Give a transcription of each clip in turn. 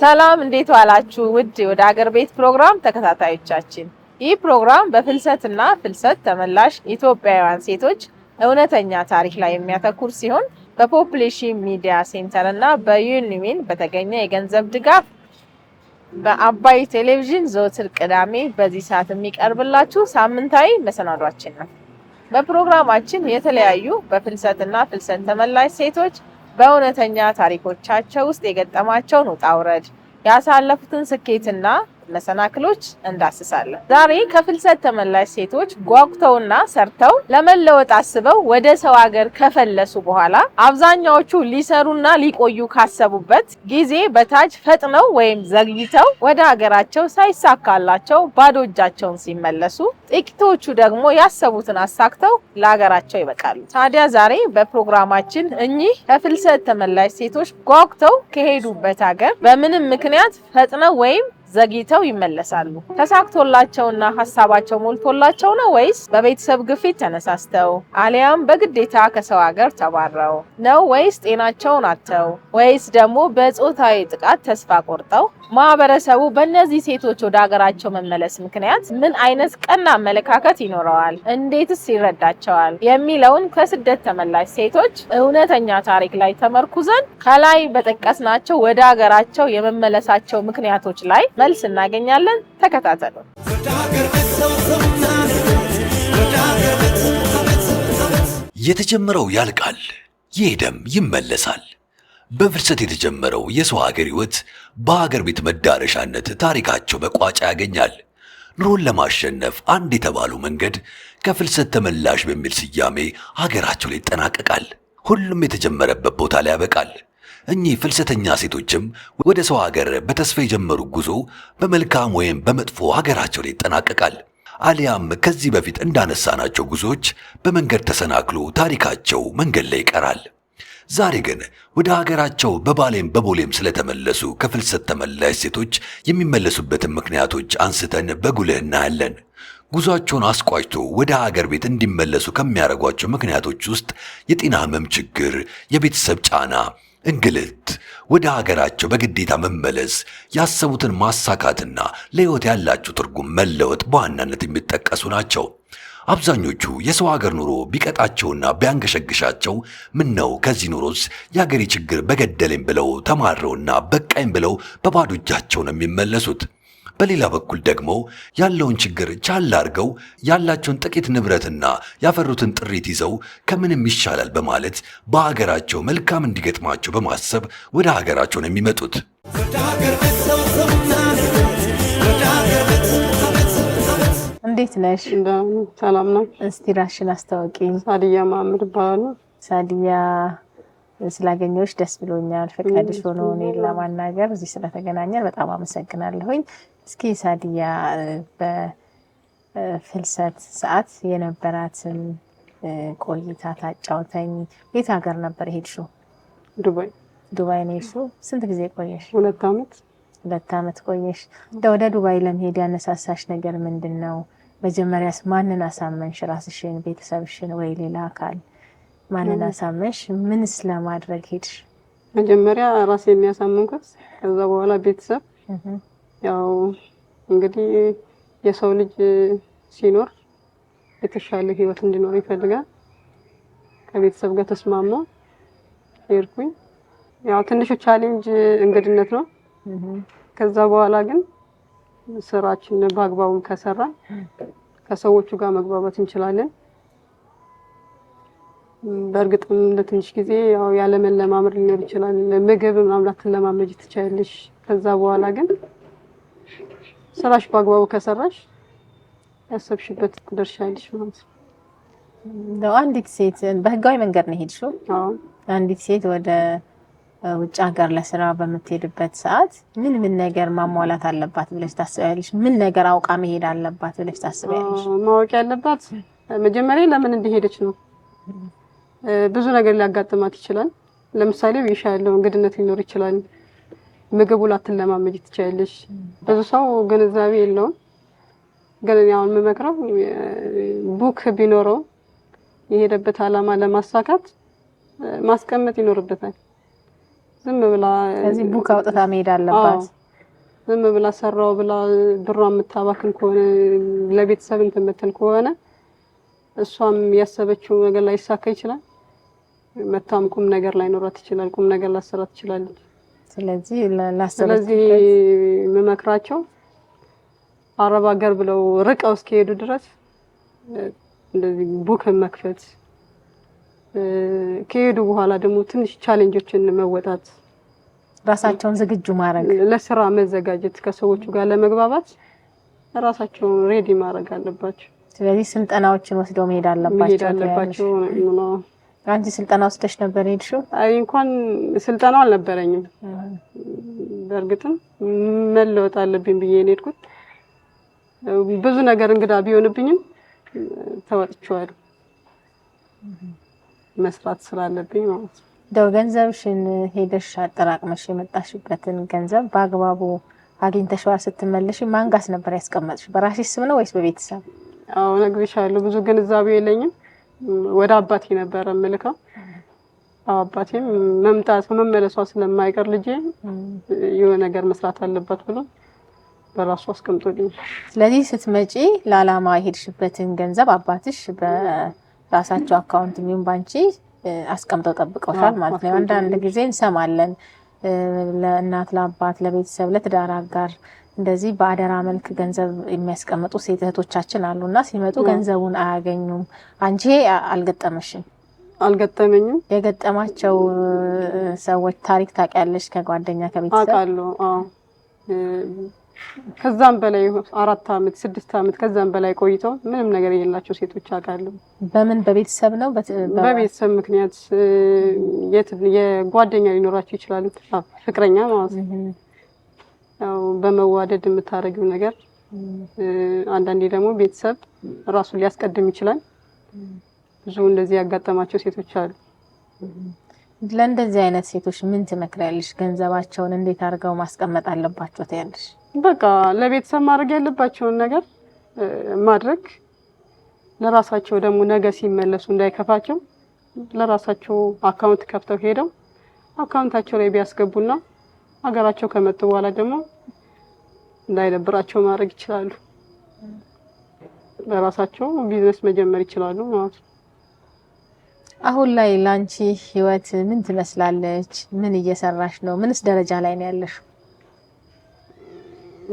ሰላም እንዴት ዋላችሁ ውድ ወደ ሀገር ቤት ፕሮግራም ተከታታዮቻችን። ይህ ፕሮግራም በፍልሰትና ፍልሰት ተመላሽ ኢትዮጵያውያን ሴቶች እውነተኛ ታሪክ ላይ የሚያተኩር ሲሆን በፖፑሌሽን ሚዲያ ሴንተር እና በዩኒዊን በተገኘ የገንዘብ ድጋፍ በአባይ ቴሌቪዥን ዘወትር ቅዳሜ በዚህ ሰዓት የሚቀርብላችሁ ሳምንታዊ መሰናዷችን ነው። በፕሮግራማችን የተለያዩ በፍልሰትና ፍልሰት ተመላሽ ሴቶች በእውነተኛ ታሪኮቻቸው ውስጥ የገጠማቸውን ውጣ ውረድ ያሳለፉትን ስኬትና መሰናክሎች እንዳስሳለን። ዛሬ ከፍልሰት ተመላሽ ሴቶች ጓጉተውና ሰርተው ለመለወጥ አስበው ወደ ሰው ሀገር ከፈለሱ በኋላ አብዛኛዎቹ ሊሰሩና ሊቆዩ ካሰቡበት ጊዜ በታች ፈጥነው ወይም ዘግይተው ወደ ሀገራቸው ሳይሳካላቸው ባዶ እጃቸውን ሲመለሱ፣ ጥቂቶቹ ደግሞ ያሰቡትን አሳክተው ለሀገራቸው ይበቃሉ። ታዲያ ዛሬ በፕሮግራማችን እኚህ ከፍልሰት ተመላሽ ሴቶች ጓጉተው ከሄዱበት ሀገር በምንም ምክንያት ፈጥነው ወይም ዘግይተው ይመለሳሉ? ተሳክቶላቸውና ሀሳባቸው ሞልቶላቸው ነው ወይስ በቤተሰብ ግፊት ተነሳስተው አሊያም በግዴታ ከሰው ሀገር ተባረው ነው? ወይስ ጤናቸውን አጥተው ወይስ ደግሞ በጾታዊ ጥቃት ተስፋ ቆርጠው? ማህበረሰቡ በእነዚህ ሴቶች ወደ ሀገራቸው መመለስ ምክንያት ምን አይነት ቀና አመለካከት ይኖረዋል? እንዴትስ ይረዳቸዋል? የሚለውን ከስደት ተመላሽ ሴቶች እውነተኛ ታሪክ ላይ ተመርኩዘን ከላይ በጠቀስናቸው ወደ ሀገራቸው የመመለሳቸው ምክንያቶች ላይ መልስ እናገኛለን። ተከታተሉ። የተጀመረው ያልቃል፣ የሄደም ይመለሳል። በፍልሰት የተጀመረው የሰው ሀገር ህይወት በሀገር ቤት መዳረሻነት ታሪካቸው መቋጫ ያገኛል። ኑሮን ለማሸነፍ አንድ የተባለው መንገድ ከፍልሰት ተመላሽ በሚል ስያሜ ሀገራቸው ላይ ይጠናቀቃል። ሁሉም የተጀመረበት ቦታ ላይ ያበቃል። እኚህ ፍልሰተኛ ሴቶችም ወደ ሰው ሀገር በተስፋ የጀመሩ ጉዞ በመልካም ወይም በመጥፎ ሀገራቸው ላይ ይጠናቀቃል። አሊያም ከዚህ በፊት እንዳነሳናቸው ጉዞዎች በመንገድ ተሰናክሎ ታሪካቸው መንገድ ላይ ይቀራል። ዛሬ ግን ወደ ሀገራቸው በባሌም በቦሌም ስለተመለሱ ከፍልሰት ተመላሽ ሴቶች የሚመለሱበትን ምክንያቶች አንስተን በጉልህ እናያለን። ጉዟቸውን አስቋጭቶ ወደ ሀገር ቤት እንዲመለሱ ከሚያደርጓቸው ምክንያቶች ውስጥ የጤና ህመም ችግር፣ የቤተሰብ ጫና፣ እንግልት፣ ወደ ሀገራቸው በግዴታ መመለስ፣ ያሰቡትን ማሳካትና ለህይወት ያላቸው ትርጉም መለወጥ በዋናነት የሚጠቀሱ ናቸው። አብዛኞቹ የሰው ሀገር ኑሮ ቢቀጣቸውና ቢያንገሸግሻቸው ምነው ከዚህ ኑሮስ የሀገሬ ችግር በገደለኝ ብለው ተማረውና በቃኝ ብለው በባዶ እጃቸው ነው የሚመለሱት። በሌላ በኩል ደግሞ ያለውን ችግር ቻል አድርገው ያላቸውን ጥቂት ንብረትና ያፈሩትን ጥሪት ይዘው ከምንም ይሻላል በማለት በሀገራቸው መልካም እንዲገጥማቸው በማሰብ ወደ ሀገራቸው ነው የሚመጡት። እንዴት ነሽ? ሰላም ነው። እስቲ ራስሽን አስተዋውቂኝ። ሳዲያ ማምር ባሉ። ሳዲያ ስላገኘሁሽ ደስ ብሎኛል። ፈቃድሽ ሆኖ እኔን ለማናገር እዚህ ስለተገናኘን በጣም አመሰግናለሁኝ። እስኪ ሳዲያ በፍልሰት ሰዓት የነበራትን ቆይታ ታጫውተኝ። የት ሀገር ነበር የሄድሽው? ዱባይ። ዱባይ ነው የሄድሽው? ስንት ጊዜ ቆየሽ? 2 ዓመት። 2 ዓመት ቆየሽ። ወደ ዱባይ ለመሄድ ያነሳሳሽ ነገር ምንድን ነው? መጀመሪያስ ማንን አሳመንሽ? ራስሽን፣ ቤተሰብሽን ወይ ሌላ አካል? ማንን አሳመንሽ? ምንስ ለማድረግ ሄድሽ? መጀመሪያ ራሴን ያሳመንኩት፣ ከዛ በኋላ ቤተሰብ። ያው እንግዲህ የሰው ልጅ ሲኖር የተሻለ ህይወት እንዲኖር ይፈልጋል። ከቤተሰብ ጋር ተስማማ ሄድኩኝ። ያው ትንሹ ቻሌንጅ እንግድነት ነው። ከዛ በኋላ ግን ስራችን በአግባቡ ከሰራን ከሰዎቹ ጋር መግባባት እንችላለን። በእርግጥም ለትንሽ ጊዜ ያው ያለመለማመድ ሊኖር ይችላል። ምግብ ምናምን ለማመጅ ትችያለሽ። ከዛ በኋላ ግን ስራሽ በአግባቡ ከሰራሽ ያሰብሽበት ትደርሻለሽ ማለት ነው። አንዲት ሴት በህጋዊ መንገድ ነው ሄድሽው? አዎ። አንዲት ሴት ወደ ውጭ ሀገር ለስራ በምትሄድበት ሰዓት ምን ነገር ማሟላት አለባት ብለሽ ታስቢያለሽ? ምን ነገር አውቃ መሄድ አለባት ብለሽ ታስቢያለሽ? ማወቅ ያለባት መጀመሪያ ለምን እንደሄደች ነው። ብዙ ነገር ሊያጋጥማት ይችላል። ለምሳሌ ይሻለው እንግድነት ሊኖር ይችላል። ምግቡ ላትለማመጂ ትችያለሽ። ብዙ ሰው ግንዛቤ የለውም። ግን ያው የምመክረው ቡክ ቢኖረው የሄደበት ዓላማ ለማሳካት ማስቀመጥ ይኖርበታል። ዝም ብላ ስለዚህ ቡክ አውጥታ መሄድ አለባት። ዝም ብላ ሰራው ብላ ብሯን የምታባክን ከሆነ ለቤተሰብ እንትን የምትል ከሆነ እሷም ያሰበችው ነገር ላይ ይሳካ ይችላል። መታም ቁም ነገር ላይ ኖራት ይችላል። ቁም ነገር ላሰራት ትችላለች። ስለዚህ መመክራቸው አረብ ሀገር ብለው ርቀው እስኪሄዱ ድረስ እንደዚህ ቡክ መክፈት ከሄዱ በኋላ ደግሞ ትንሽ ቻሌንጆችን መወጣት ራሳቸውን ዝግጁ ማድረግ ለስራ መዘጋጀት ከሰዎቹ ጋር ለመግባባት ራሳቸውን ሬዲ ማድረግ አለባቸው። ስለዚህ ስልጠናዎችን ወስደው መሄድ አለባቸው። አንቺ ስልጠና ወስደሽ ነበር ሄድሽው? አይ እንኳን ስልጠናው አልነበረኝም። በእርግጥም መለወጥ አለብኝ ብዬ ነው የሄድኩት። ብዙ ነገር እንግዳ ቢሆንብኝም ተወጥቻለሁ። መስራት ስላለብኝ ማለት ነው። ደው ገንዘብሽን ሄደሽ አጠራቅመሽ የመጣሽበትን ገንዘብ በአግባቡ አግኝተሽዋ ስትመለሽ ማንጋስ ነበር ያስቀመጥሽ? በራስሽ ስም ነው ወይስ በቤተሰብ? አዎ ነግሬሻለሁ። ብዙ ግንዛቤ የለኝም። ወደ አባቴ ነበር የምልከው። አባቴም መመለሷ ስለማይቀር ልጄ የሆነ ነገር መስራት አለባት ብሎ በራሱ አስቀምጦልኝ። ስለዚህ ስትመጪ ለዓላማ ሄድሽበትን ገንዘብ አባትሽ በራሳቸው አካውንት የሚሆን ባንቺ አስቀምጠው ጠብቀውሻል ማለት ነው። አንዳንድ ጊዜ እንሰማለን ለእናት ለአባት ለቤተሰብ ለትዳር አጋር እንደዚህ በአደራ መልክ ገንዘብ የሚያስቀምጡ ሴት እህቶቻችን አሉና ሲመጡ ገንዘቡን አያገኙም። አንቺ አልገጠመሽም? አልገጠመኝም። የገጠማቸው ሰዎች ታሪክ ታውቂያለሽ? ከጓደኛ ከቤተሰብ? አውቃለሁ። አዎ ከዛም በላይ 4 አመት 6 አመት ከዛም በላይ ቆይተው ምንም ነገር የሌላቸው ሴቶች አውቃለሁ። በምን በቤተሰብ ነው? በቤተሰብ ምክንያት የጓደኛ ሊኖራቸው ይችላል፣ ፍቅረኛ ማለት ነው። ያው በመዋደድ የምታረጊው ነገር አንዳንዴ ደግሞ ቤተሰብ ራሱን ሊያስቀድም ይችላል። ብዙ እንደዚህ ያጋጠማቸው ሴቶች አሉ። ለእንደዚህ አይነት ሴቶች ምን ትመክሪያለሽ? ገንዘባቸውን እንዴት አድርገው ማስቀመጥ አለባቸው ትያለሽ? በቃ ለቤተሰብ ማድረግ ያለባቸውን ነገር ማድረግ፣ ለራሳቸው ደግሞ ነገ ሲመለሱ እንዳይከፋቸው ለራሳቸው አካውንት ከፍተው ሄደው አካውንታቸው ላይ ቢያስገቡና ሀገራቸው ከመጡ በኋላ ደግሞ እንዳይደብራቸው ማድረግ ይችላሉ። ለራሳቸው ቢዝነስ መጀመር ይችላሉ ማለት ነው። አሁን ላይ ላንቺ ህይወት ምን ትመስላለች? ምን እየሰራሽ ነው? ምንስ ደረጃ ላይ ነው ያለሽ?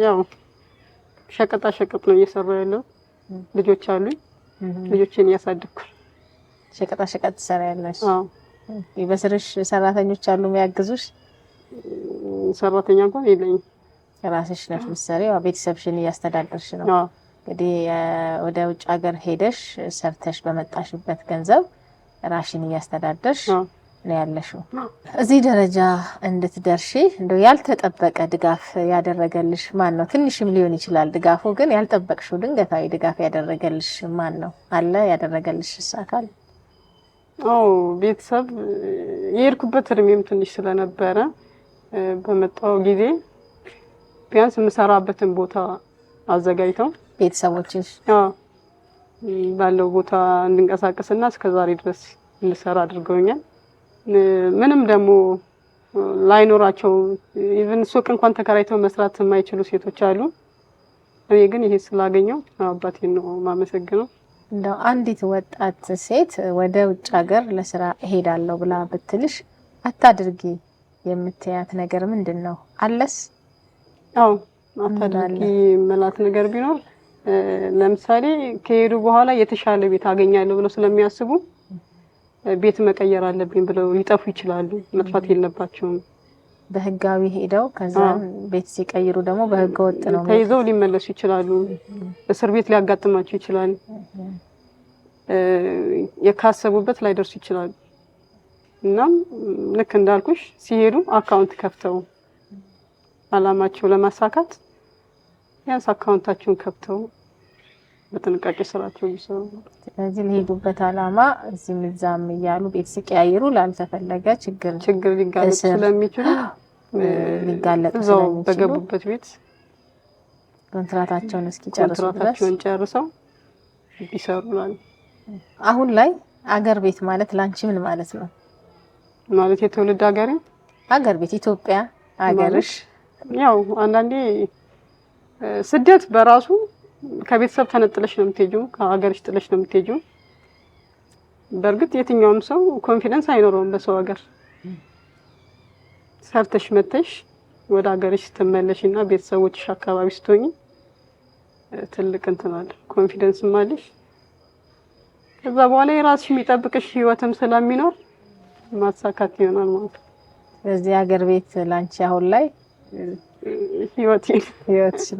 ያው ሸቀጣ ሸቀጥ ነው እየሰራሁ ያለው። ልጆች አሉኝ። ልጆችን እያሳደግኩ። ሸቀጣ ሸቀጥ ትሰሪያለሽ? አዎ። በስርሽ ሰራተኞች አሉ የሚያግዙሽ? ሰራተኛ እንኳን የለኝም። ራስሽ ነሽ የምትሰሪው? ቤተሰብሽን እያስተዳደርሽ ነው? አዎ። እንግዲህ ወደ ውጭ ሀገር ሄደሽ ሰርተሽ በመጣሽበት ገንዘብ ራሽን እያስተዳደርሽ ነው ያለሽው። እዚህ ደረጃ እንድትደርሺ እንደው ያልተጠበቀ ድጋፍ ያደረገልሽ ማን ነው? ትንሽም ሊሆን ይችላል ድጋፉ፣ ግን ያልጠበቅሽው ድንገታዊ ድጋፍ ያደረገልሽ ማን ነው? አለ ያደረገልሽ አካል? አዎ ቤተሰብ። የሄድኩበት እድሜም ትንሽ ስለነበረ በመጣው ጊዜ ቢያንስ የምሰራበትን ቦታ አዘጋጅተው ቤተሰቦችሽ ባለው ቦታ እንድንቀሳቀስና እስከዛሬ ድረስ እንድሰራ አድርገውኛል። ምንም ደግሞ ላይኖራቸው ኢቭን ሱቅ እንኳን ተከራይተው መስራት የማይችሉ ሴቶች አሉ። እኔ ግን ይሄ ስላገኘው አባቴን ነው ማመሰግነው። እንደው አንዲት ወጣት ሴት ወደ ውጭ ሀገር ለስራ እሄዳለሁ ብላ ብትልሽ አታድርጊ የምትያት ነገር ምንድነው? አለስ? አዎ አታድርጊ መላት ነገር ቢኖር ለምሳሌ ከሄዱ በኋላ የተሻለ ቤት አገኛለሁ ብለው ስለሚያስቡ ቤት መቀየር አለብኝ ብለው ሊጠፉ ይችላሉ። መጥፋት የለባቸውም። በህጋዊ ሄደው ከዛ ቤት ሲቀይሩ ደግሞ በህገ ወጥ ነው ተይዘው ሊመለሱ ይችላሉ። እስር ቤት ሊያጋጥማቸው ይችላል። የካሰቡበት ላይ ደርሱ ይችላሉ። እናም ልክ እንዳልኩሽ ሲሄዱ አካውንት ከፍተው አላማቸው ለማሳካት ያንስ አካውንታቸውን ከፍተው በጥንቃቄ ስራቸው ይሰሩ። ስለዚህ ለሄዱበት አላማ እዚህም እዛም እያሉ ቤት ሲቀያይሩ ላልተፈለገ ችግር ሊጋለጡ ስለሚችሉ እዛው በገቡበት ቤት ኮንትራታቸውን እስኪጨርሱ ኮንትራታቸውን ጨርሰው ይሰሩላል። አሁን ላይ አገር ቤት ማለት ላንቺ ምን ማለት ነው? ማለት የትውልድ ሀገሬ ሀገር ቤት ኢትዮጵያ ሀገርሽ ያው አንዳንዴ ስደት በራሱ ከቤተሰብ ተነጥለሽ ነው የምትሄጂው፣ ከሀገርሽ ጥለሽ ነው የምትሄጂው። በእርግጥ የትኛውም ሰው ኮንፊደንስ አይኖረውም በሰው ሀገር። ሰርተሽ መተሽ ወደ ሀገርሽ ስትመለሽና ቤተሰቦችሽ አካባቢ ስትሆኚ ትልቅ እንትን አለ፣ ኮንፊደንስም አለሽ። ከዛ በኋላ የራስሽ የሚጠብቅሽ ህይወትም ስለሚኖር ማሳካት ይሆናል ማለት ነው። በዚህ ሀገር ቤት ላንቺ አሁን ላይ ህይወት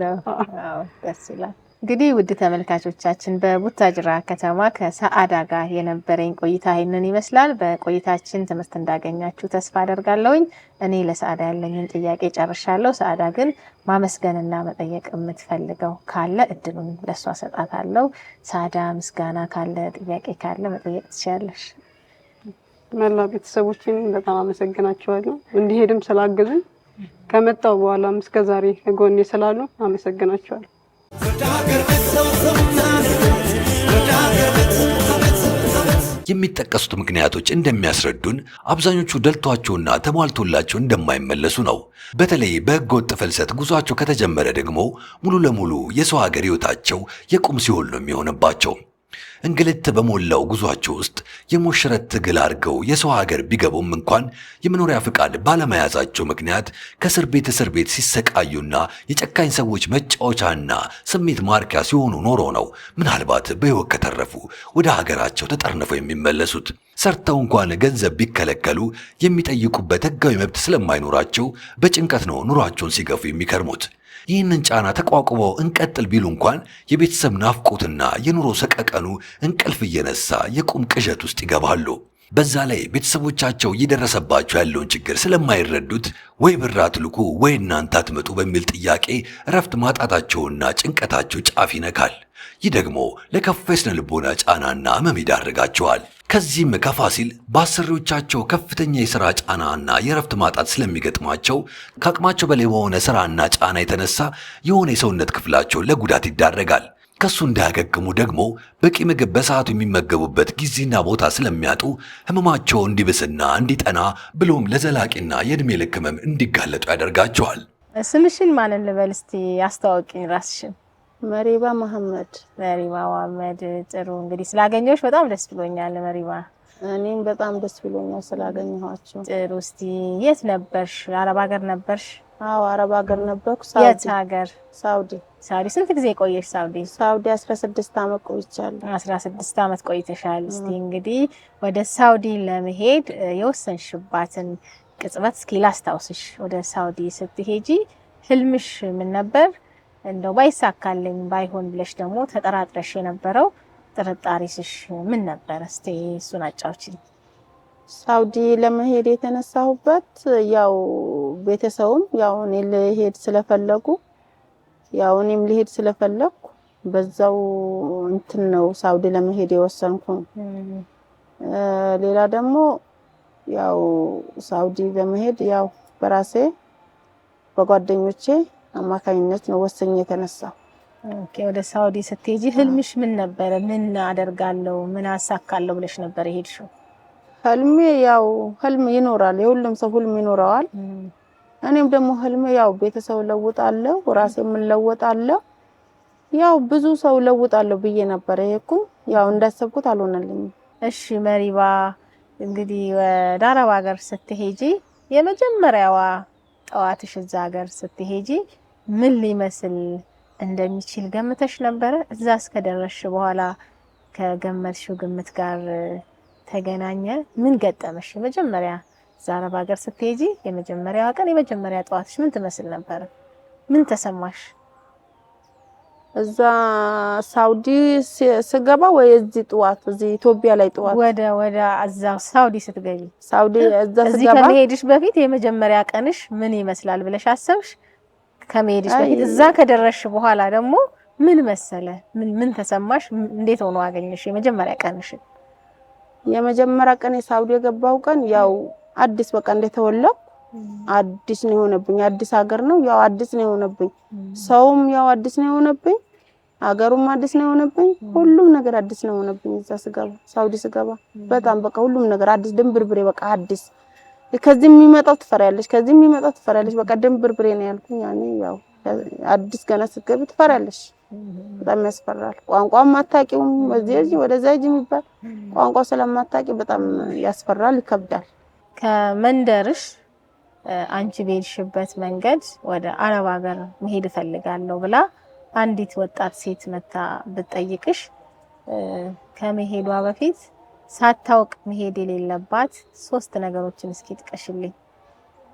ነው። አዎ ደስ ይላል። እንግዲህ ውድ ተመልካቾቻችን በቡታጅራ ከተማ ከሰዓዳ ጋር የነበረኝ ቆይታ ይሄንን ይመስላል። በቆይታችን ትምህርት እንዳገኛችሁ ተስፋ አደርጋለሁኝ። እኔ ለሰዓዳ ያለኝን ጥያቄ ጨርሻለሁ። ሰዓዳ ግን ማመስገንና መጠየቅ የምትፈልገው ካለ እድሉን ለሷ ሰጣታለሁ። ሰዓዳ ምስጋና ካለ ጥያቄ ካለ መጠየቅ ትችያለሽ። መላ ቤተሰቦችን በጣም አመሰግናቸዋለሁ። እንዲሄድም ስላገዙኝ ከመጣው በኋላም እስከዛሬ ጎኔ ስላሉ አመሰግናቸዋለሁ። የሚጠቀሱት ምክንያቶች እንደሚያስረዱን አብዛኞቹ ደልቷቸውና ተሟልቶላቸው እንደማይመለሱ ነው። በተለይ በህገወጥ ፍልሰት ጉዟቸው ከተጀመረ ደግሞ ሙሉ ለሙሉ የሰው ሀገር ህይወታቸው የቁም ሲኦል ነው የሚሆንባቸው። እንግልት በሞላው ጉዟቸው ውስጥ የሞሽረት ትግል አድርገው የሰው ሀገር ቢገቡም እንኳን የመኖሪያ ፍቃድ ባለመያዛቸው ምክንያት ከእስር ቤት ሲሰቃዩና የጨካኝ ሰዎች መጫወቻና ስሜት ማርኪያ ሲሆኑ ኖሮ ነው ምናልባት በህይወት ከተረፉ ወደ ሀገራቸው ተጠርንፈው የሚመለሱት። ሰርተው እንኳን ገንዘብ ቢከለከሉ የሚጠይቁበት ህጋዊ መብት ስለማይኖራቸው በጭንቀት ነው ኑሯቸውን ሲገፉ የሚከርሙት። ይህንን ጫና ተቋቁመው እንቀጥል ቢሉ እንኳን የቤተሰብ ናፍቆትና የኑሮ ሰቀቀኑ እንቅልፍ እየነሳ የቁም ቅዠት ውስጥ ይገባሉ። በዛ ላይ ቤተሰቦቻቸው እየደረሰባቸው ያለውን ችግር ስለማይረዱት ወይ ብር አትልኩ ወይ እናንተ አትመጡ በሚል ጥያቄ እረፍት ማጣታቸውና ጭንቀታቸው ጫፍ ይነካል። ይህ ደግሞ ለከፋ የስነ ልቦና ጫናና ህመም ይዳርጋቸዋል። ከዚህም ከፋ ሲል በአሰሪዎቻቸው ከፍተኛ የሥራ ጫናና የእረፍት ማጣት ስለሚገጥማቸው ከአቅማቸው በላይ በሆነ ሥራና ጫና የተነሳ የሆነ የሰውነት ክፍላቸው ለጉዳት ይዳረጋል። ከሱ እንዳያገግሙ ደግሞ በቂ ምግብ በሰዓቱ የሚመገቡበት ጊዜና ቦታ ስለሚያጡ ህመማቸው እንዲብስና እንዲጠና ብሎም ለዘላቂና የዕድሜ ልክ ህመም እንዲጋለጡ ያደርጋቸዋል። ስምሽን ማንን ልበል እስቲ አስተዋውቂኝ ራስሽን። መሪባ መሐመድ። መሪባ መሐመድ። ጥሩ እንግዲህ ስላገኘሁሽ በጣም ደስ ብሎኛል መሪባ። እኔም በጣም ደስ ብሎኛል ስላገኘኋችሁ። ጥሩ እስቲ የት ነበርሽ? አረብ ሀገር ነበርሽ? አዎ አረብ ሀገር ነበርኩ። የት ሀገር? ሳውዲ። ሳውዲ ስንት ጊዜ ቆየሽ ሳውዲ? ሳውዲ 16 አመት ቆይቻለሁ። 16 አመት ቆይተሻል። እስቲ እንግዲህ ወደ ሳውዲ ለመሄድ የወሰንሽባትን ቅጽበት እስኪ ላስታውስሽ። ወደ ሳውዲ ስትሄጂ ህልምሽ ምን ነበር? እንደው ባይሳካልኝ ባይሆን ብለሽ ደግሞ ተጠራጥረሽ የነበረው ጥርጣሬሽ ምን ነበር? እስቲ እሱን አጫውቺኝ። ሳውዲ ለመሄድ የተነሳሁበት ያው ቤተሰቡም ያው እኔ ልሄድ ስለፈለጉ ያው እኔም ልሄድ ስለፈለኩ በዛው እንትን ነው ሳውዲ ለመሄድ የወሰንኩ። ሌላ ደግሞ ያው ሳውዲ ለመሄድ ያው በራሴ በጓደኞቼ አማካኝነት ነው ወሰኝ የተነሳው። ኦኬ። ወደ ሳውዲ ስትሄጂ ህልምሽ ምን ነበር? ምን አደርጋለሁ ምን አሳካለሁ ብለሽ ነበር የሄድሽው? ህልሜ ያው ህልም ይኖራል፣ የሁሉም ሰው ህልም ይኖረዋል። እኔም ደግሞ ህልሜ ያው ቤተሰብ ለውጣለሁ፣ ራሴም ለውጣለሁ፣ ያው ብዙ ሰው ለውጣለሁ ብዬ ነበር የሄድኩት። ያው እንዳሰብኩት አልሆነልኝም። እሺ መሪባ እንግዲህ ወደ አረብ ሀገር ስትሄጂ የመጀመሪያዋ ጠዋትሽ እዛ ሀገር ስትሄጂ ምን ሊመስል እንደሚችል ገምተሽ ነበረ? እዛ እስከደረስሽ በኋላ ከገመትሽው ግምት ጋር ተገናኘ? ምን ገጠመሽ? መጀመሪያ እዛ አረብ ሀገር ስትሄጂ የመጀመሪያዋ ቀን የመጀመሪያ ጠዋትሽ ምን ትመስል ነበር? ምን ተሰማሽ? እዛ ሳውዲ ስገባ ወይ እዚህ ጠዋት እዚህ ኢትዮጵያ ላይ ጠዋት ወደ እዛ ሳውዲ ስትገቢ ሳውዲ እዛ ስገባ እዚህ ከመሄድሽ በፊት የመጀመሪያ ቀንሽ ምን ይመስላል ብለሽ አሰብሽ? ከመሄድሽ በፊት እዛ ከደረስሽ በኋላ ደግሞ ምን መሰለ? ምን ተሰማሽ? እንዴት ሆኖ አገኘሽ የመጀመሪያ ቀንሽ? የመጀመሪያ ቀን ሳውዲ የገባው ቀን ያው አዲስ በቃ እንደተወለድኩ አዲስ ነው የሆነብኝ። አዲስ ሀገር ነው ያው አዲስ ነው የሆነብኝ። ሰውም ያው አዲስ ነው የሆነብኝ፣ ሀገሩም አዲስ ነው የሆነብኝ፣ ሁሉም ነገር አዲስ ነው የሆነብኝ። እዛ ስገባ ሳውዲ ስገባ በጣም በቃ ሁሉም ነገር አዲስ ድንብርብሬ በቃ አዲስ ከዚህ የሚመጣው ትፈሪያለሽ፣ ከዚህ የሚመጣው ትፈሪያለሽ። በቃ ድንብርብሬ ነው ያልኩኝ። ያኔ ያው አዲስ ገና ስትገቢ ትፈሪያለሽ። በጣም ያስፈራል። ቋንቋም አታውቂውም። ወደዚህ ወደዛ የሚባል ቋንቋ ስለማታውቂ በጣም ያስፈራል፣ ይከብዳል። ከመንደርሽ አንቺ በሄድሽበት መንገድ ወደ አረብ ሀገር መሄድ እፈልጋለሁ ብላ አንዲት ወጣት ሴት መታ ብትጠይቅሽ ከመሄዷ በፊት ሳታውቅ መሄድ የሌለባት 3 ነገሮችን እስኪ ጥቀሽልኝ።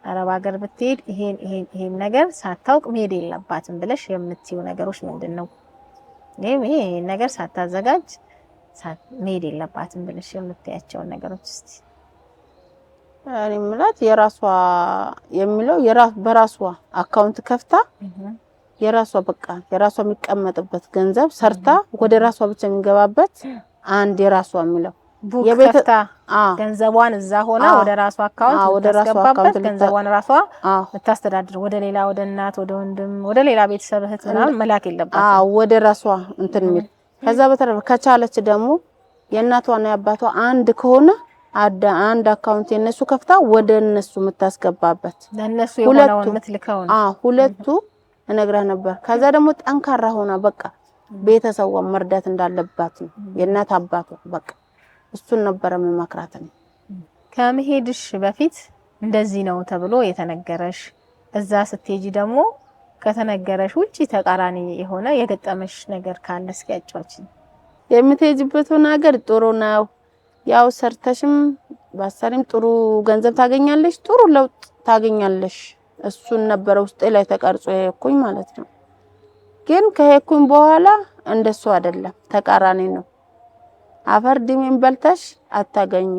አረብ ሀገር ብትሄድ ይሄን ነገር ሳታውቅ መሄድ የለባትም ብለሽ የምትይው ነገሮች ምንድነው? ይሄ ነገር ሳታዘጋጅ መሄድ የለባትም ብለሽ የምትያቸው ነገሮች እስቲ። እኔ ምላት የራሷ የሚለው በራሷ አካውንት ከፍታ የራሷ በቃ የራሷ የሚቀመጥበት ገንዘብ ሰርታ ወደ ራሷ ብቻ የሚገባበት አንድ የራሷ የሚለው የቤታ ገንዘቧን እዛ ሆና ወደ ራሷ አካውንት ተስገባበት ገንዘቧን ራሷ ተስተዳድር ወደ ሌላ ወደ እናት ወደ ወንድም ወደ ሌላ ቤተሰብ እህት ምናምን መላክ የለባትም። ወደ ራሷ እንትን የሚል ከዛ በተረፈ ከቻለች ደግሞ የእናቷና የአባቷ አንድ ከሆነ አንድ አካውንት የነሱ ከፍታ ወደ እነሱ የምታስገባበት ለነሱ የሆነውን የምትልከው ሁለቱ እነግርህ ነበር። ከዛ ደግሞ ጠንካራ ሆና በቃ ቤተሰቧን መርዳት እንዳለባት የእናት አባቷ በቃ እሱን ነበር መመክራት ነው። ከመሄድሽ በፊት እንደዚህ ነው ተብሎ የተነገረሽ እዛ ስትሄጂ ደግሞ ከተነገረሽ ውጪ ተቃራኒ የሆነ የገጠመሽ ነገር ካለ እስኪ ያጫውቺኝ። የምትሄጂበት ነገር ጥሩ ነው። ያው ሰርተሽም ባሰሪም ጥሩ ገንዘብ ታገኛለሽ፣ ጥሩ ለውጥ ታገኛለሽ። እሱን ነበር ውስጤ ላይ ተቀርጾ የሄድኩኝ ማለት ነው። ግን ከሄድኩኝ በኋላ እንደሱ አይደለም፣ ተቃራኒ ነው። አፈር ድሜን በልተሽ አታገኙ።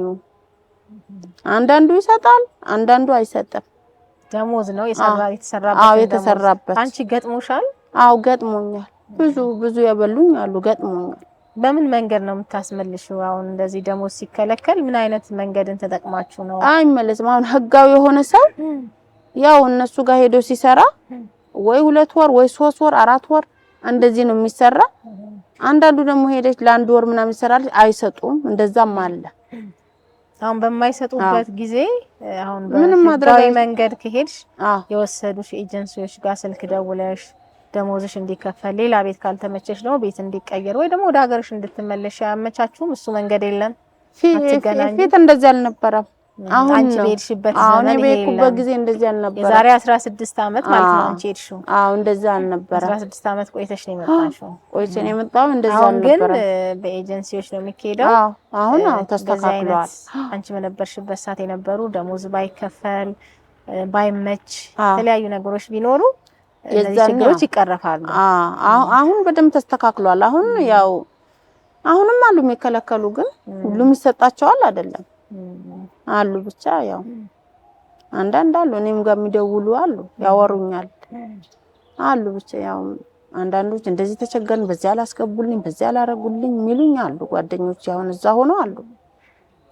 አንዳንዱ ይሰጣል፣ አንዳንዱ አይሰጥም። ደሞዝ ነው የተሰራበት። የተሰራበት። አንቺ ገጥሞሻል? ገጥሞኛል። ብዙ ያበሉኝ አሉ፣ ገጥሞኛል። በምን መንገድ ነው የምታስመልሽው? አሁን እንደዚህ ደሞዝ ሲከለከል ምን አይነት መንገድን ተጠቅማችሁ ነው? አይመለስም። አሁን ህጋዊ የሆነ ሰው ያው እነሱ ጋር ሄዶ ሲሰራ ወይ 2 ወር ወይ 3 ወር 4 ወር እንደዚህ ነው የሚሰራ። አንዳንዱ ደግሞ ሄደች ለ1 ወር ምናምን ይሰራል፣ አይሰጡም። እንደዛም አለ። አሁን በማይሰጡበት ጊዜ አሁን በህጋዊ መንገድ ከሄድሽ የወሰዱሽ ኤጀንሲዎች ጋር ስልክ ደውለሽ ደሞዝሽ እንዲከፈል ሌላ ቤት ካልተመቸሽ ደግሞ ቤት እንዲቀየር ወይ ደግሞ ወደ ሀገርሽ እንድትመለሽ ያመቻቹም እሱ መንገድ የለም። ፊት እንደዚህ አልነበረም። አሁን አንቺ ቤትሽበት ዘመን ይሄ በቤኩበት ጊዜ እንደዚህ አልነበረም። የዛሬ 16 አመት ማለት ነው አንቺ ሄድሽው። እንደዛ አልነበረም። 16 አመት ቆይተሽ ነው የመጣሽው። ቆይቼ ነው የመጣው። እንደዛ አልነበረም። ግን በኤጀንሲዎች ነው የሚካሄደው። አሁን ተስተካክሏል። አንቺ በነበርሽበት ሰዓት የነበሩ ደሞዝ ባይከፈል ባይመች የተለያዩ ነገሮች ቢኖሩ እነዚህ ችግሮች ይቀርፋሉ። አሁን በደንብ ተስተካክሏል። አሁን ያው አሁንም አሉ የሚከለከሉ፣ ግን ሁሉም ይሰጣቸዋል አይደለም አሉ። ብቻ ያው አንዳንድ አሉ እኔም ጋር የሚደውሉ አሉ፣ ያወሩኛል አሉ። ብቻ ያው አንዳንዶች እንደዚህ ተቸገርን፣ በዚያ አላስገቡልኝ፣ በዚያ አላረጉልኝ የሚሉኝ አሉ። ጓደኞች አሁን እዛ ሆነው አሉ።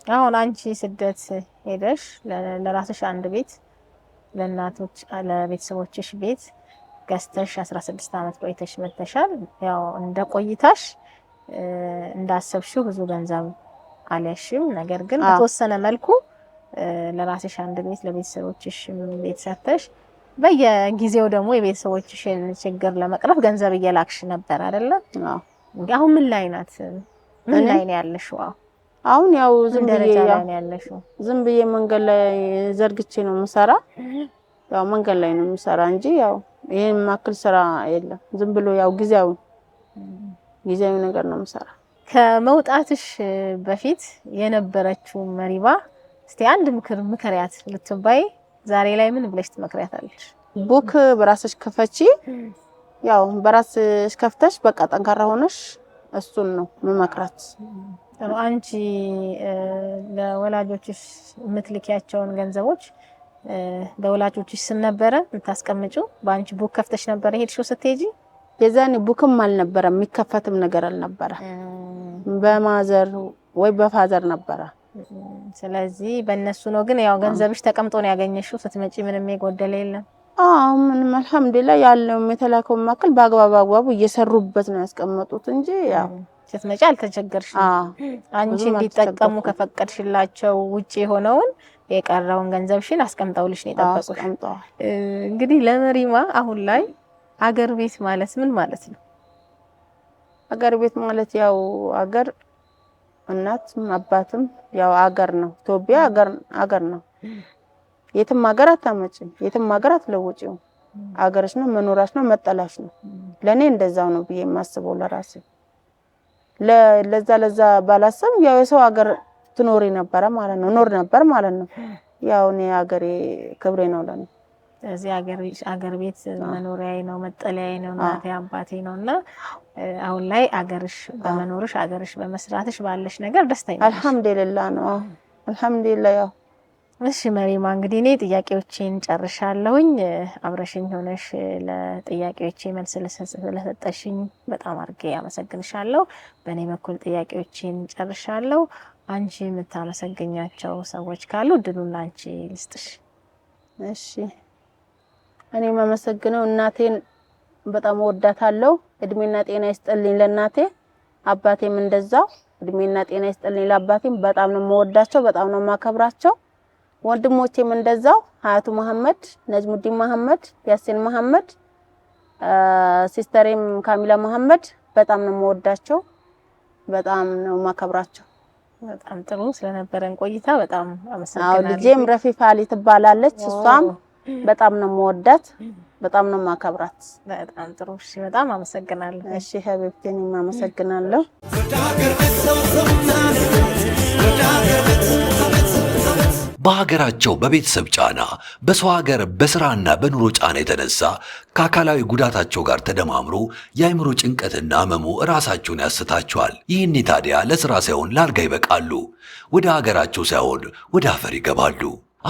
አሁን አንቺ ስደት ሄደሽ ለራስሽ አንድ ቤት ለእናቶች ለቤተሰቦችሽ ቤት ገዝተሽ 16 አመት ቆይተሽ መተሻል። ያው እንደ ቆይታሽ እንዳሰብሽው ብዙ ገንዘብ አልያሽም። ነገር ግን በተወሰነ መልኩ ለራስሽ አንድ ቤት ለቤተሰቦችሽ ቤት ሰርተሽ በየጊዜው ደግሞ የቤተሰቦችሽን ችግር ለመቅረፍ ገንዘብ እየላክሽ ነበር አይደለ? አሁን ምን ላይ ናት? ምን ላይ ነው ያለሽው? አሁን ያው ዝም ብዬ መንገድ ላይ ዘርግቼ ነው የምሰራ። ያው መንገድ ላይ ነው የምሰራ እንጂ ያው ይሄን ማክል ስራ የለም። ዝም ብሎ ያው ጊዜያዊ ነገር ነው የምሰራ። ከመውጣትሽ በፊት የነበረችው መሪባ እስቲ አንድ ምክሪያት ልትባይ ዛሬ ላይ ምን ብለሽ ትመክሪያታለሽ? ቡክ በራስሽ ከፈቺ። ያው በራስሽ ከፍተሽ በቃ ጠንካራ ሆነሽ እሱን ነው መመክራት። አንቺ ለወላጆችሽ የምትልኪያቸውን ገንዘቦች በወላጆችሽ ስም ነበረ የምታስቀምጪው? በአንቺ ቡክ ከፍተሽ ነበር ሄድሽው ስትሄጂ? የዛኔ ቡክም አልነበረ፣ የሚከፈትም ነገር አልነበረ። በማዘር ወይ በፋዘር ነበረ። ስለዚህ በእነሱ ነው። ግን ያው ገንዘብሽ ተቀምጦ ነው ያገኘሽው። ስትመጪ ምንም የጎደለ የለም? ምንም አልሐምዱሊላህ። ያለው የተላከው ማከል በአግባቡ እየሰሩበት ነው ያስቀመጡት እንጂ ያው ስትመጪ አልተቸገርሽም። አንቺ እንዲጠቀሙ ከፈቀድሽላቸው ውጪ የሆነውን የቀረውን ገንዘብሽን አስቀምጠውልሽ ነው የጠበቁሽ። አስቀምጠዋል። እንግዲህ ለመሪማ አሁን ላይ አገር ቤት ማለት ምን ማለት ነው? አገር ቤት ማለት ያው አገር እናትም አባትም ያው አገር ነው። ኢትዮጵያ አገር ነው። የትም ሀገር አታመጭም፣ የትም ሀገር አትለውጪው። አገርሽ ነው፣ መኖራሽ ነው፣ መጠላሽ ነው። ለኔ እንደዛው ነው ብዬ የማስበው ለራሴ። ለዛ ባላሰብ ያው የሰው ሀገር ትኖሪ ነበር ማለት ነው፣ ኖር ነበር ማለት ነው። ያው እኔ ሀገሬ ክብሬ ነው ለኔ። እዚህ አገር ቤት መኖሪያዬ ነው፣ መጠለያዬ ነው፣ እናቴ አባቴ ነውና አሁን ላይ አገርሽ በመኖርሽ አገርሽ በመስራትሽ ባለሽ ነገር ደስተኛ ነሽ? አልহামዱሊላህ ነው። አልহামዱሊላህ ያው እሺ መሪማ እንግዲህ እኔ ጥያቄዎቼን ጨርሻለሁኝ። አብረሽኝ ሆነሽ ለጥያቄዎቼ መልስ ስለሰጠሽኝ በጣም አድርጌ አመሰግንሻለሁ። በእኔ በኩል ጥያቄዎቼን ጨርሻለሁ። አንቺ የምታመሰግኛቸው ሰዎች ካሉ እድሉን ላንቺ ልስጥሽ። እሺ እኔ የማመሰግነው እናቴን በጣም ወዳታለሁ። እድሜና ጤና ይስጥልኝ ለእናቴ። አባቴም እንደዛው እድሜና ጤና ይስጥልኝ ለአባቴም። በጣም ነው የምወዳቸው፣ በጣም ነው የማከብራቸው። ወንድሞቼም እንደዛው ሀያቱ መሐመድ፣ ነጅሙዲን መሐመድ፣ ያሲን መሐመድ፣ ሲስተሬም ካሚላ መሐመድ በጣም ነው የምወዳቸው፣ በጣም ነው የማከብራቸው። በጣም ጥሩ ስለነበረን ቆይታ በጣም አመሰግናለሁ። ልጄም ረፊፋ አሊ ትባላለች። እሷም በጣም ነው የምወዳት፣ በጣም ነው የማከብራት። በጣም ጥሩ። እሺ በጣም አመሰግናለሁ። እሺ ሀቢብቴ እኔም አመሰግናለሁ። በሀገራቸው በቤተሰብ ጫና፣ በሰው ሀገር በስራና በኑሮ ጫና የተነሳ ከአካላዊ ጉዳታቸው ጋር ተደማምሮ የአእምሮ ጭንቀትና ህመሙ ራሳቸውን ያስታቸዋል። ይህኔ ታዲያ ለስራ ሳይሆን ላልጋ ይበቃሉ። ወደ ሀገራቸው ሳይሆን ወደ አፈር ይገባሉ።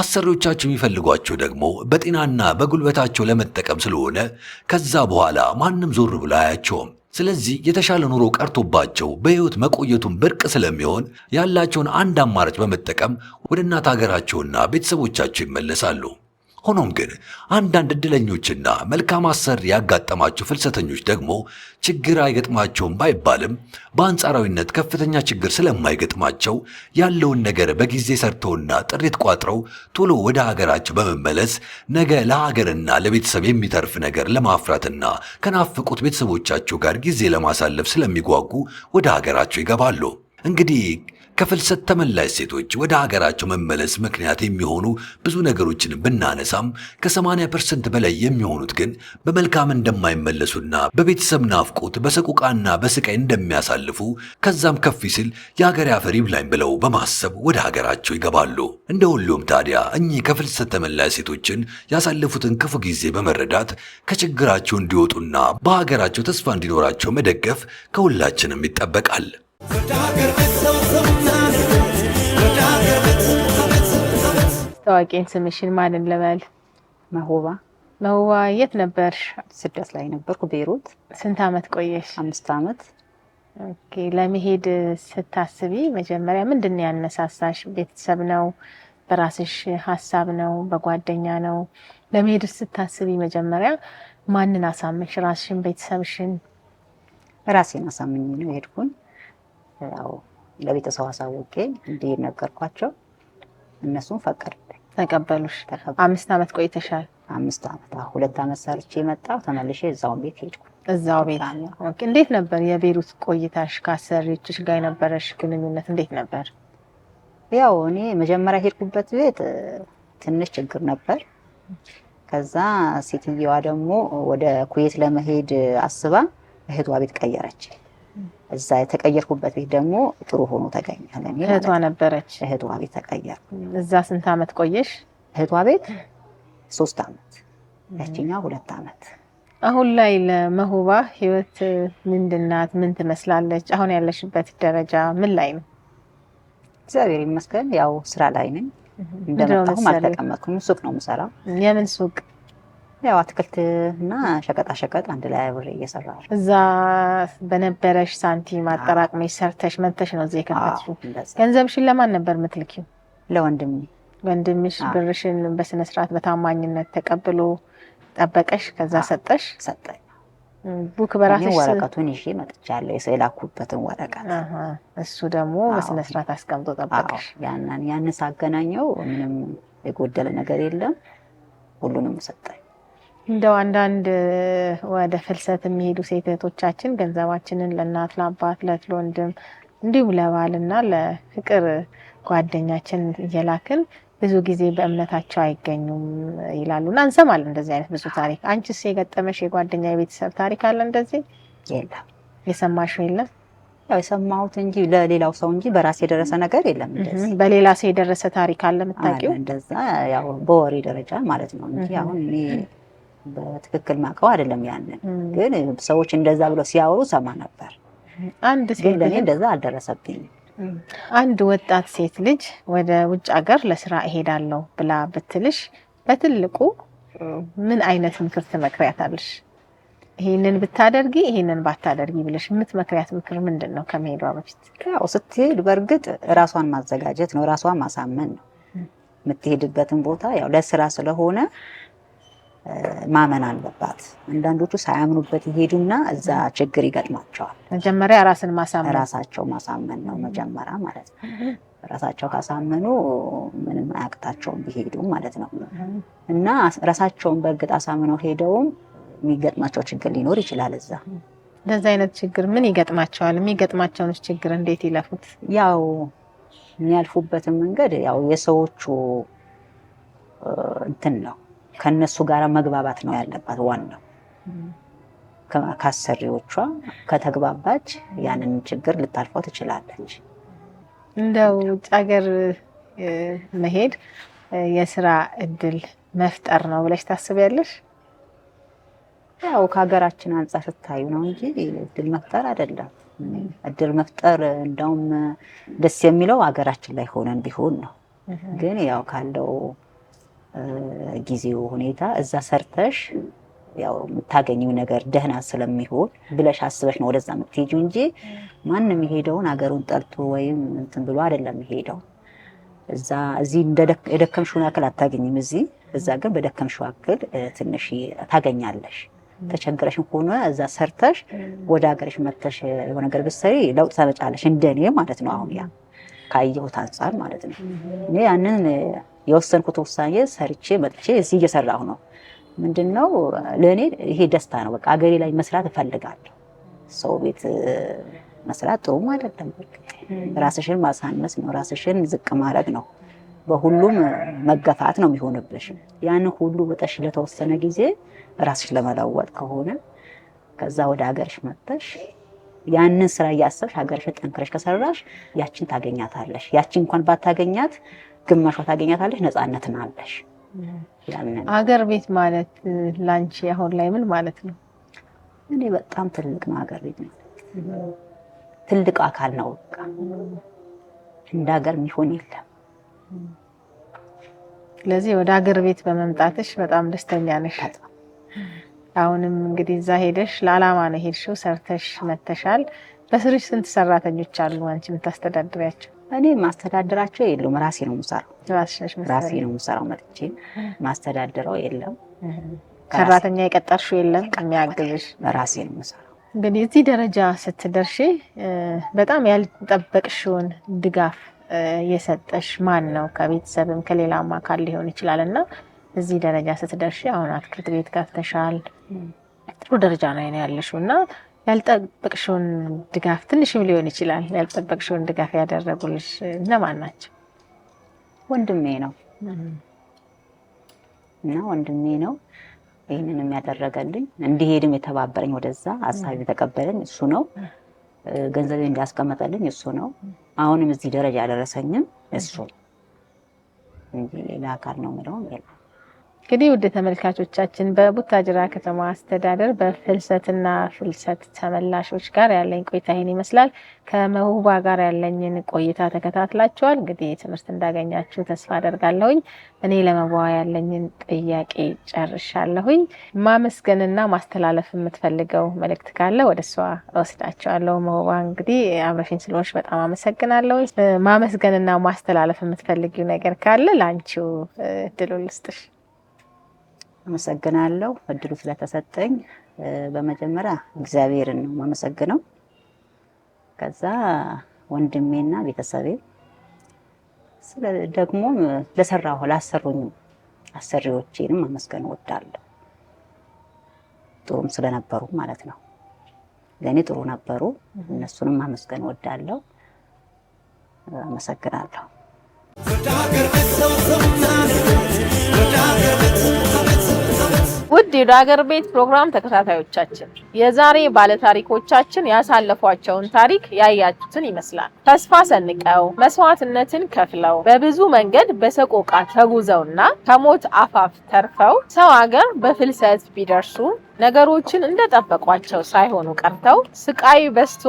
አሰሪዎቻቸው የሚፈልጓቸው ደግሞ በጤናና በጉልበታቸው ለመጠቀም ስለሆነ ከዛ በኋላ ማንም ዞር ብሎ አያቸውም። ስለዚህ የተሻለ ኑሮ ቀርቶባቸው በህይወት መቆየቱን ብርቅ ስለሚሆን ያላቸውን አንድ አማራጭ በመጠቀም ወደ እናት ሀገራቸውና ቤተሰቦቻቸው ይመለሳሉ። ሆኖም ግን አንዳንድ እድለኞችና መልካም አሰሪ ያጋጠማቸው ፍልሰተኞች ደግሞ ችግር አይገጥማቸውም ባይባልም በአንጻራዊነት ከፍተኛ ችግር ስለማይገጥማቸው ያለውን ነገር በጊዜ ሰርተውና ጥሪት ቋጥረው ቶሎ ወደ ሀገራቸው በመመለስ ነገ ለሀገርና ለቤተሰብ የሚተርፍ ነገር ለማፍራትና ከናፍቁት ቤተሰቦቻቸው ጋር ጊዜ ለማሳለፍ ስለሚጓጉ ወደ ሀገራቸው ይገባሉ። እንግዲህ ከፍልሰት ተመላሽ ሴቶች ወደ ሀገራቸው መመለስ ምክንያት የሚሆኑ ብዙ ነገሮችን ብናነሳም ከ80% በላይ የሚሆኑት ግን በመልካም እንደማይመለሱና በቤተሰብ ናፍቆት በሰቁቃና በስቃይ እንደሚያሳልፉ ከዛም ከፍ ሲል የሀገር አፈር ይብላኝ ብለው በማሰብ ወደ ሀገራቸው ይገባሉ። እንደ ሁሉም ታዲያ እኚህ ከፍልሰት ተመላሽ ሴቶችን ያሳለፉትን ክፉ ጊዜ በመረዳት ከችግራቸው እንዲወጡና በሀገራቸው ተስፋ እንዲኖራቸው መደገፍ ከሁላችንም ይጠበቃል። ታዋቂን ስምሽን ማንን ልበል? መሁባ። መሁባ የት ነበርሽ? ስደት ላይ ነበርኩ ቤይሩት። ስንት አመት ቆየሽ? 5 አመት። ኦኬ። ለመሄድ ስታስቢ መጀመሪያ ምንድን ነው ያነሳሳሽ? ቤተሰብ ነው? በራስሽ ሐሳብ ነው? በጓደኛ ነው? ለመሄድ ስታስቢ መጀመሪያ ማንን አሳመንሽ? ራስሽን፣ ቤተሰብሽን? ራሴን አሳምኜ ነው የሄድኩኝ። ያው ለቤተሰብ አሳውቄ እንዲሄድ ነገርኳቸው። እነሱም ፈቀዱልኝ፣ ተቀበሉሽ። 5 አመት ቆይተሻል? 5 አመት። 2 አመት ሰርቼ መጣሁ። ተመልሼ እዛው ቤት ሄድኩ። እዛው ቤት። ኦኬ። እንዴት ነበር የቤይሩት ቆይታሽ? ከአሰሪዎችሽ ጋር የነበረሽ ግንኙነት እንዴት ነበር? ያው እኔ መጀመሪያ ሄድኩበት ቤት ትንሽ ችግር ነበር። ከዛ ሴትየዋ ደግሞ ወደ ኩዌት ለመሄድ አስባ እህቷ ቤት ቀየረች። እዛ የተቀየርኩበት ቤት ደግሞ ጥሩ ሆኖ ተገኘ። ለኔ እህቷ ነበረች? እህቷ ቤት ተቀየርኩ። እዛ ስንት አመት ቆየሽ? እህቷ ቤት 3 አመት፣ ያቺኛው 2 አመት። አሁን ላይ ለመሁባ ህይወት ምንድናት? ምን ትመስላለች? አሁን ያለሽበት ደረጃ ምን ላይ ነው? እግዚአብሔር ይመስገን ያው ስራ ላይ ነኝ። እንደመጣሁም አልተቀመጥኩም። ሱቅ ነው የምሰራው። የምን ሱቅ? ያው አትክልትና ሸቀጣ ሸቀጥ አንድ ላይ አብሬ እየሰራሁ። እዛ በነበረሽ ሳንቲም አጠራቅመሽ ሰርተሽ መጥተሽ ነው እዚህ የከፈትሽው? ገንዘብሽን ለማን ነበር የምትልኪው? ለወንድሜ። ወንድምሽ ብርሽን በስነ ስርዓት በታማኝነት ተቀብሎ ጠበቀሽ? ከዛ ሰጠሽ? ሰጠኝ። ቡክ በራስሽ ወረቀቱን ይዤ መጥቻለሁ። የላኩበትን ወረቀት እሱ ደግሞ በስነ ስርዓት አስቀምጦ ጠበቀሽ። ያን ሳገናኘው ምንም የጎደለ ነገር የለም፣ ሁሉንም ሰጠኝ። እንደው አንዳንድ ወደ ፍልሰት የሚሄዱ ሴት እህቶቻችን ገንዘባችንን ለእናት ለአባት ለወንድም እንዲሁም ለባልና ለፍቅር ጓደኛችን እየላክን ብዙ ጊዜ በእምነታቸው አይገኙም ይላሉና እንሰማለን እንደዚህ አይነት ብዙ ታሪክ። አንቺስ የገጠመሽ የጓደኛ የቤተሰብ ታሪክ አለ እንደዚህ? የለም። የሰማሽው የለም? ያው የሰማሁት እንጂ ለሌላው ሰው እንጂ በራሴ የደረሰ ነገር የለም። እንደዚህ በሌላ ሰው የደረሰ ታሪክ አለ የምታውቂው? እንደዛ ያው በወሬ ደረጃ ማለት ነው እንጂ አሁን እኔ በትክክል ማውቀው አይደለም። ያንን ግን ሰዎች እንደዛ ብለው ሲያወሩ ሰማ ነበር። አንድ ግን ሴት ለኔ እንደዛ አልደረሰብኝም። አንድ ወጣት ሴት ልጅ ወደ ውጭ ሀገር ለስራ እሄዳለሁ ብላ ብትልሽ በትልቁ ምን አይነት ምክር ትመክሪያታለሽ? ይሄንን ብታደርጊ ይሄንን ባታደርጊ ብለሽ የምትመክሪያት ምክር ምንድን ነው? ከመሄዷ በፊት ያው ስትሄድ በእርግጥ ራሷን ማዘጋጀት ነው፣ ራሷን ማሳመን ነው። የምትሄድበትን ቦታ ያው ለስራ ስለሆነ ማመን አለባት። አንዳንዶቹ ሳያምኑበት ይሄዱና እዛ ችግር ይገጥማቸዋል። መጀመሪያ ራስን ማሳመን፣ ራሳቸው ማሳመን ነው መጀመሪያ ማለት ነው። ራሳቸው ካሳመኑ ምንም አያቅታቸውም ቢሄዱ ማለት ነው። እና ራሳቸውን በእርግጥ አሳምነው ሄደውም የሚገጥማቸው ችግር ሊኖር ይችላል እዛ። እንደዚህ አይነት ችግር ምን ይገጥማቸዋል? የሚገጥማቸውን ችግር እንዴት ይለፉት? ያው የሚያልፉበትን መንገድ ያው የሰዎቹ እንትን ነው። ከነሱ ጋር መግባባት ነው ያለባት። ዋናው ከአሰሪዎቿ ከተግባባች ያንን ችግር ልታልፈው ትችላለች። እንደው ውጭ ሀገር መሄድ የስራ እድል መፍጠር ነው ብለሽ ታስቢያለሽ? ያው ከሀገራችን አንጻር ስታዩ ነው እንጂ እድል መፍጠር አይደለም። እድል መፍጠር እንደውም ደስ የሚለው ሀገራችን ላይ ሆነን ቢሆን ነው። ግን ያው ካለው ጊዜው ሁኔታ እዛ ሰርተሽ ያው የምታገኘው ነገር ደህና ስለሚሆን ብለሽ አስበሽ ነው ወደዛ የምትሄጂው እንጂ ማንም የሄደውን ሀገሩን ጠልቶ ወይም እንትን ብሎ አይደለም የሄደው። እዚህ የደከምሽውን ያክል አታገኝም እዚህ። እዛ ግን በደከምሽው ያክል ትንሽ ታገኛለሽ። ተቸግረሽም ሆነ እዛ ሰርተሽ ወደ ሀገርሽ መጥተሽ የሆነ ነገር ብትሰሪ ለውጥ ታመጫለሽ፣ እንደኔ ማለት ነው። አሁን ያ ካየሁት አንፃር ማለት ነው። እኔ ያንን የወሰንኩት ውሳኔ ሰርቼ መጥቼ እዚህ እየሰራሁ ነው። ምንድነው ለእኔ ይሄ ደስታ ነው። በቃ ሀገሬ ላይ መስራት እፈልጋለሁ። ሰው ቤት መስራት ጥሩም አይደለም። ራስሽን ማሳነስ ነው፣ ራስሽን ዝቅ ማድረግ ነው። በሁሉም መገፋት ነው የሚሆንብሽ። ያን ሁሉ ወጣሽ ለተወሰነ ጊዜ ራስሽ ለመለወጥ ከሆነ ከዛ ወደ ሀገርሽ መጥተሽ ያንን ስራ እያሰብሽ ሀገርሽ ጠንክረሽ ከሰራሽ ያችን ታገኛታለሽ። ያችን እንኳን ባታገኛት ግማሿ ታገኛታለሽ። ነፃነትን አለሽ። ሀገር ቤት ማለት ላንቺ አሁን ላይ ምን ማለት ነው? እኔ በጣም ትልቅ ነው ሀገር ቤት ማለት። ትልቅ አካል ነው። በቃ እንደ ሀገር የሚሆን የለም። ስለዚህ ወደ ሀገር ቤት በመምጣትሽ በጣም ደስተኛ ነሽ? አሁንም እንግዲህ እዛ ሄደሽ ለዓላማ ነው ሄድሽው፣ ሰርተሽ መተሻል። በስርሽ ስንት ሰራተኞች አሉ አንቺ የምታስተዳድሪያቸው? እኔ ማስተዳደራቸው የለም፣ ራሴ ነው የምሰራው። ራሴ ነው የምሰራው። መጥቼ ማስተዳደረው የለም። ሰራተኛ የቀጠርሽው የለም የሚያግዝሽ? ራሴ ነው የምሰራው። እንግዲህ እዚህ ደረጃ ስትደርሺ በጣም ያልጠበቅሽውን ድጋፍ የሰጠሽ ማን ነው? ከቤተሰብም ከሌላም አካል ሊሆን ይችላል። እና እዚህ ደረጃ ስትደርሺ አሁን አትክልት ቤት ከፍተሻል፣ ጥሩ ደረጃ ላይ ነው ያለሽው እና ያልጠበቅሽውን ድጋፍ ትንሽም ሊሆን ይችላል፣ ያልጠበቅሽውን ድጋፍ ያደረጉልሽ እነማን ናቸው? ወንድሜ ነው እና ወንድሜ ነው ይህንንም ያደረገልኝ፣ እንዲሄድም የተባበረኝ፣ ወደዛ ሀሳብ የተቀበለኝ እሱ ነው። ገንዘቤ እንዳስቀመጠልኝ እሱ ነው። አሁንም እዚህ ደረጃ ያደረሰኝም እሱ እንጂ ሌላ አካል ነው የምለውም የለም። እንግዲህ ውድ ተመልካቾቻችን በቡታጅራ ከተማ አስተዳደር በፍልሰትና ፍልሰት ተመላሾች ጋር ያለኝ ቆይታ ይህን ይመስላል። ከመውባ ጋር ያለኝን ቆይታ ተከታትላችኋል። እንግዲህ ትምህርት እንዳገኛችሁ ተስፋ አደርጋለሁኝ። እኔ ለመውባ ያለኝን ጥያቄ ጨርሻለሁኝ። ማመስገንና ማስተላለፍ የምትፈልገው መልእክት ካለ ወደ እሷ እወስዳቸዋለሁ። መውባ እንግዲህ አብረሽኝ ስለሆንሽ በጣም አመሰግናለሁ። ማመስገንና ማስተላለፍ የምትፈልጊው ነገር ካለ ለአንቺው እድሉን ልስጥሽ። አመሰግናለሁ እድሉ ስለተሰጠኝ። በመጀመሪያ እግዚአብሔርን ነው ማመሰግነው። ከዛ ወንድሜና ቤተሰቤ ደግሞ ለሰራው ላሰሩኝ አሰሪዎቼንም ማመስገን እወዳለሁ። ጥሩም ስለነበሩ ማለት ነው። ለኔ ጥሩ ነበሩ። እነሱንም ማመስገን እወዳለሁ። አመሰግናለሁ። ውድ የሀገር ቤት ፕሮግራም ተከታታዮቻችን የዛሬ ባለታሪኮቻችን ያሳለፏቸውን ታሪክ ያያችሁትን ይመስላል። ተስፋ ሰንቀው መስዋዕትነትን ከፍለው በብዙ መንገድ በሰቆቃ ተጉዘውና ከሞት አፋፍ ተርፈው ሰው ሀገር በፍልሰት ቢደርሱ ነገሮችን እንደጠበቋቸው ሳይሆኑ ቀርተው ስቃይ በዝቶ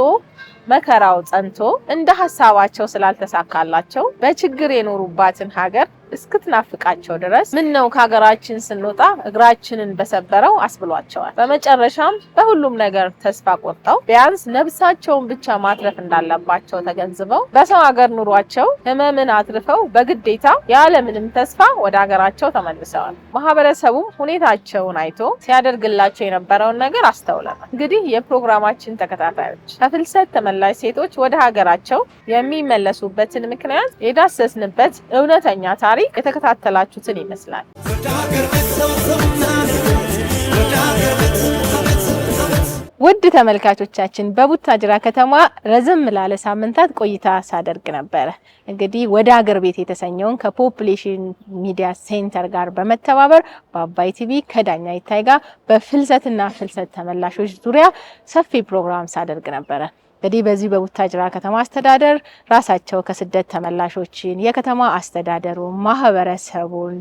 መከራው ጸንቶ እንደ ሐሳባቸው ስላልተሳካላቸው በችግር የኖሩባትን ሀገር እስክትናፍቃቸው ድረስ ምን ነው ከሀገራችን ስንወጣ እግራችንን በሰበረው አስብሏቸዋል። በመጨረሻም በሁሉም ነገር ተስፋ ቆርጠው ቢያንስ ነፍሳቸውን ብቻ ማትረፍ እንዳለባቸው ተገንዝበው በሰው ሀገር ኑሯቸው ሕመምን አትርፈው በግዴታ ያለምንም ተስፋ ወደ ሀገራቸው ተመልሰዋል። ማህበረሰቡም ሁኔታቸውን አይቶ ሲያደርግላቸው የነበረውን ነገር አስተውለናል። እንግዲህ የፕሮግራማችን ተከታታዮች ከፍልሰት ተመላሽ ሴቶች ወደ ሀገራቸው የሚመለሱበትን ምክንያት የዳሰስንበት እውነተኛ ታሪክ የተከታተላችሁትን ይመስላል። ውድ ተመልካቾቻችን በቡታጅራ ከተማ ረዘም ላለ ሳምንታት ቆይታ ሳደርግ ነበረ። እንግዲህ ወደ ሀገር ቤት የተሰኘውን ከፖፑሌሽን ሚዲያ ሴንተር ጋር በመተባበር በአባይ ቲቪ ከዳኛ ይታይ ጋር በፍልሰትና ፍልሰት ተመላሾች ዙሪያ ሰፊ ፕሮግራም ሳደርግ ነበረ። እንግዲህ በዚህ በቡታጅራ ከተማ አስተዳደር ራሳቸው ከስደት ተመላሾችን የከተማ አስተዳደሩን ማህበረሰቡን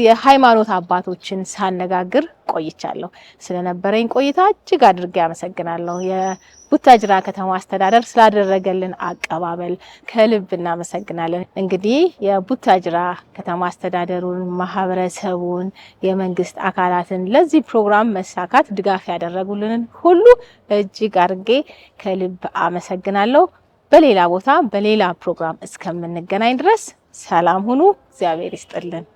የሃይማኖት አባቶችን ሳነጋግር ቆይቻለሁ። ስለነበረኝ ቆይታ እጅግ አድርጌ አመሰግናለሁ። የቡታጅራ ከተማ አስተዳደር ስላደረገልን አቀባበል ከልብ እናመሰግናለን። እንግዲህ የቡታጅራ ከተማ አስተዳደሩን ማህበረሰቡን የመንግስት አካላትን ለዚህ ፕሮግራም መሳካት ድጋፍ ያደረጉልንን ሁሉ እጅግ አድርጌ ከልብ አመሰግናለሁ። በሌላ ቦታ በሌላ ፕሮግራም እስከምንገናኝ ድረስ ሰላም ሁኑ። እግዚአብሔር ይስጥልን።